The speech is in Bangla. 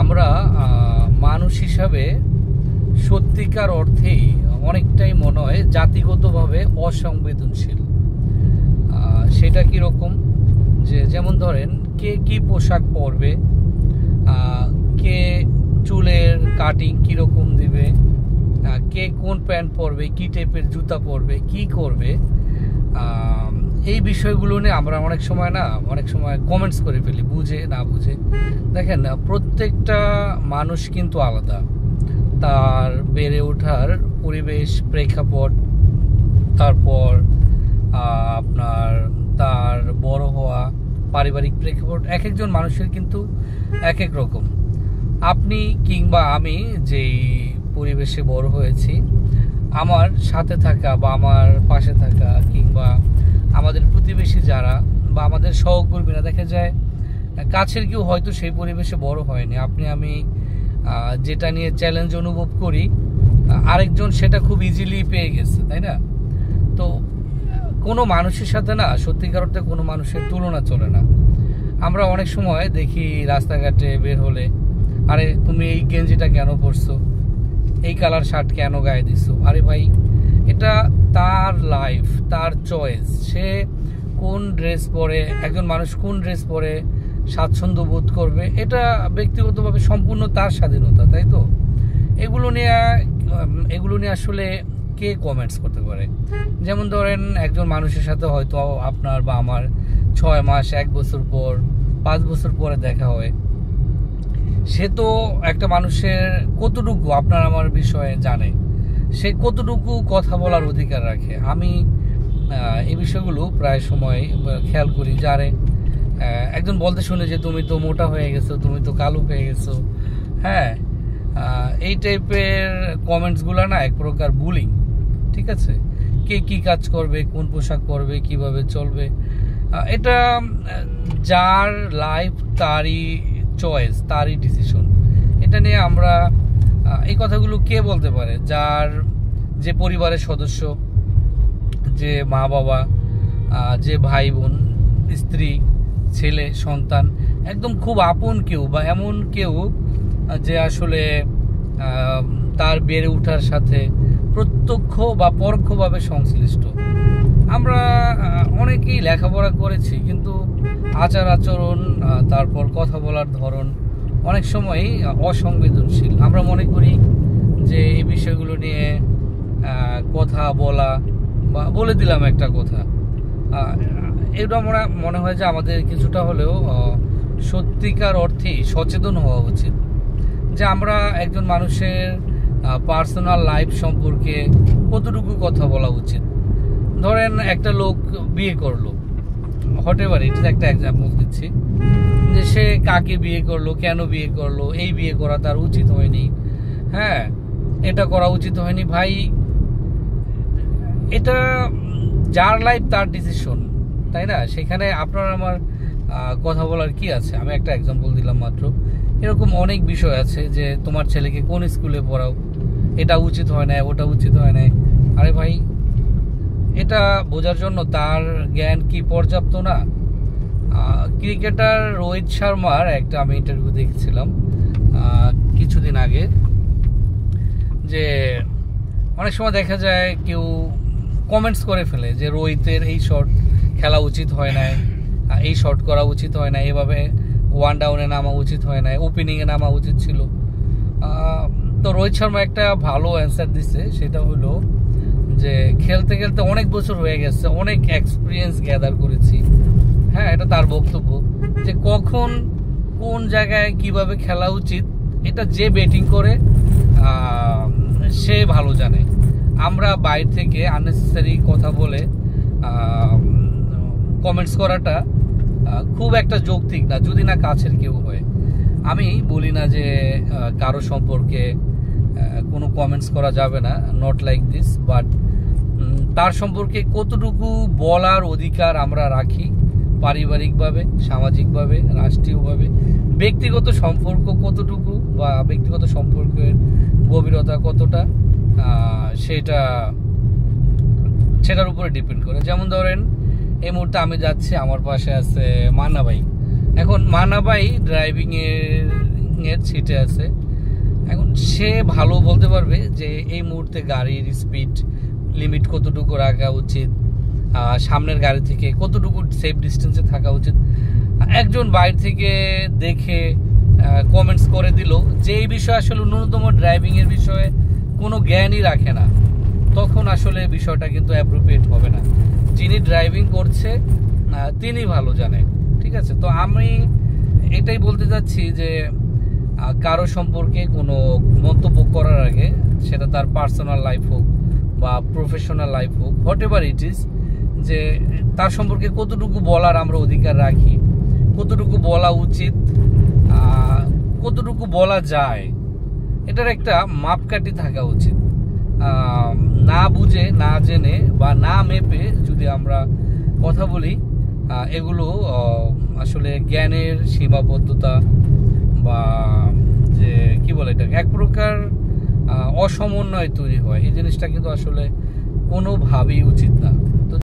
আমরা মানুষ হিসাবে সত্যিকার অর্থেই অনেকটাই মনে হয় জাতিগতভাবে অসংবেদনশীল। সেটা কীরকম, যেমন ধরেন কে কি পোশাক পরবে, কে চুলের কাটিং কীরকম দিবে, কে কোন প্যান্ট পরবে, কি টাইপের জুতা পরবে, কি করবে, এই বিষয়গুলো নিয়ে আমরা অনেক সময় কমেন্টস করে ফেলি, বুঝে না বুঝে। দেখেন, প্রত্যেকটা মানুষ কিন্তু আলাদা, তার বেড়ে ওঠার পরিবেশ, প্রেক্ষাপট, তারপর আপনার তার বড় হওয়া পারিবারিক প্রেক্ষাপট, এক একজন মানুষের কিন্তু এক এক রকম। আপনি কিংবা আমি যেই পরিবেশে বড় হয়েছি, আমার সাথে থাকা বা আমার পাশে থাকা কিংবা আমাদের প্রতিবেশী যারা বা আমাদের সহকর্মীরা, দেখা যায় কাছের কেউ হয়তো সেই পরিবেশে বড় হয়নি। আপনি আমি যেটা নিয়ে চ্যালেঞ্জ অনুভব করি, আরেকজন সেটা খুব ইজিলি পেয়ে গেছে, তাই না? তো কোনো মানুষের সাথে না সত্যিকার অর্থে কোনো মানুষের তুলনা চলে না। আমরা অনেক সময় দেখি রাস্তাঘাটে বের হলে, আরে তুমি এই গেঞ্জিটা কেন পরছো, এই কালার শার্ট কেন গায়ে দিছো? আরে ভাই, এটা তার লাইফ, তার চয়েস। সে কোন ড্রেস পরে, একজন মানুষ কোন ড্রেস পরে স্বাচ্ছন্দ্য বোধ করবে, এটা ব্যক্তিগতভাবে সম্পূর্ণ তার স্বাধীনতা, তাই তো? এগুলো নিয়ে আসলে কে কমেন্টস করতে পারে? যেমন ধরেন, একজন মানুষের সাথে হয়তো আপনার বা আমার 6 মাস, 1 বছর পর, 5 বছর পরে দেখা হয়। সে তো একটা মানুষের কতটুকু আপনার আমার বিষয়ে জানে, সে কতটুকু কথা বলার অধিকার রাখে। আমি এই বিষয়গুলো প্রায় সময় খেয়াল করি। যারে একজন বলতে শুনে যে তুমি তো মোটা হয়ে গেছো, তুমি তো কালো হয়ে গেছো, হ্যাঁ, এই টাইপের কমেন্টসগুলো না এক প্রকার বুলিং, ঠিক আছে? কে কি কাজ করবে, কোন পোশাক পরবে, কিভাবে চলবে, এটা যার লাইফ, তারই চয়েস, তারই ডিসিশন। এটা নিয়ে আমরা এই কথাগুলো কে বলতে পারে? যে পরিবারের সদস্য, যে মা বাবা, যে ভাই বোন, স্ত্রী, ছেলে, সন্তান, একদম খুব আপন কেউ বা এমন কেউ যে আসলে তার বেড়ে ওঠার সাথে প্রত্যক্ষ বা পরোক্ষভাবে সংশ্লিষ্ট। আমরা অনেকেই লেখাপড়া করেছি, কিন্তু আচার আচরণ, তারপর কথা বলার ধরন অনেক সময়ই অসংবেদনশীল। আমরা মনে করি যে এই বিষয়গুলো নিয়ে কথা বলা বা বলে দিলাম একটা কথা, এটা আমরা মনে হয় যে আমাদের কিছুটা হলেও সত্যিকার অর্থেই সচেতন হওয়া উচিত, যে আমরা একজন মানুষের পার্সোনাল লাইফ সম্পর্কে কতটুকু কথা বলা উচিত। ধরেন একটা লোক বিয়ে করলো, হটেভার, এটা একটা এক্সাম্পল দিচ্ছি, যে সে কাকে বিয়ে করলো, কেন বিয়ে করলো, এই বিয়ে করা তার উচিত হয়নি, হ্যাঁ, এটা করা উচিত হয়নি। ভাই, এটা যার লাইফ তার ডিসিশন, তাই না? সেখানে আপনার আমার কথা বলার কি আছে? আমি একটা এক্সাম্পল দিলাম মাত্র। এরকম অনেক বিষয় আছে, যে তোমার ছেলেকে কোন স্কুলে পড়াও, এটা উচিত হয় না, ওটা উচিত হয় না। আরে ভাই, এটা বোঝার জন্য তার জ্ঞান কি পর্যাপ্ত না? ক্রিকেটার রোহিত শর্মার একটা আমি ইন্টারভিউ দেখেছিলাম কিছুদিন আগে, যে অনেক সময় দেখা যায় কেউ কমেন্টস করে ফেলে যে রোহিতের এই শট খেলা উচিত হয় না, এই শট করা উচিত হয় না, এভাবে ওয়ান ডাউনে নামা উচিত হয় না, ওপেনিংয়ে নামা উচিত ছিল। তো রোহিত শর্মা একটা ভালো অ্যান্সার দিচ্ছে, সেটা হলো যে খেলতে খেলতে অনেক বছর হয়ে গেছে, অনেক এক্সপিরিয়েন্স গ্যাদার করেছি, হ্যাঁ, এটা তার বক্তব্য, যে কখন কোন জায়গায় কিভাবে খেলা উচিত এটা যে ব্যাটিং করে সে ভালো জানে। আমরা বাইরে থেকে আননেসেসারি কথা বলে কমেন্টস করাটা খুব একটা যৌক্তিক না, যদি না কাছের কেউ হয়। আমি বলি না যে কারো সম্পর্কে কোনো কমেন্টস করা যাবে না, নট লাইক দিস, বাট তার সম্পর্কে কতটুকু বলার অধিকার আমরা রাখি, পারিবারিকভাবে, সামাজিকভাবে, রাষ্ট্রীয়ভাবে, ব্যক্তিগত সম্পর্ক কতটুকু বা ব্যক্তিগত সম্পর্কের গভীরতা কতটা, সেটার উপরে ডিপেন্ড করে। যেমন ধরেন, এই মুহূর্তে আমি যাচ্ছি, আমার পাশে আছে মান্না ভাই। এখন মান্না ভাই ড্রাইভিং এর ছিল, সিটে আছে। এখন সে ভালো বলতে পারবে যে এই মুহূর্তে গাড়ির স্পিড লিমিট কতটুকু রাখা উচিত, সামনের গাড়ি থেকে কতটুকু সেফ ডিস্টেন্সে থাকা উচিত। একজন বাইরে থেকে দেখে কমেন্টস করে দিল যে এই বিষয়ে আসলে ন্যূনতম ড্রাইভিংয়ের বিষয়ে কোনো জ্ঞানই রাখে না, তখন আসলে বিষয়টা কিন্তু অ্যাপ্রোপ্রিয়েট হবে না। যিনি ড্রাইভিং করছে তিনি ভালো জানেন, ঠিক আছে? তো আমি এটাই বলতে চাচ্ছি যে কারো সম্পর্কে কোনো মন্তব্য করার আগে, সেটা তার পার্সোনাল লাইফ হোক বা প্রফেশনাল লাইফ হোক, হোয়াট এভার ইট ইজ, যে তার সম্পর্কে কতটুকু বলার আমরা অধিকার রাখি, কতটুকু বলা উচিত, কতটুকু বলা যায়, এটার একটা মাপকাঠি থাকা উচিত। না বুঝে, না জেনে বা না মেপে যদি আমরা কথা বলি, এগুলো আসলে জ্ঞানের সীমাবদ্ধতা বা যে কি বলে এটা, এক প্রকার অসমন্বয় তৈরি হয়। এই জিনিসটা কিন্তু আসলে কোনোভাবেই উচিত না।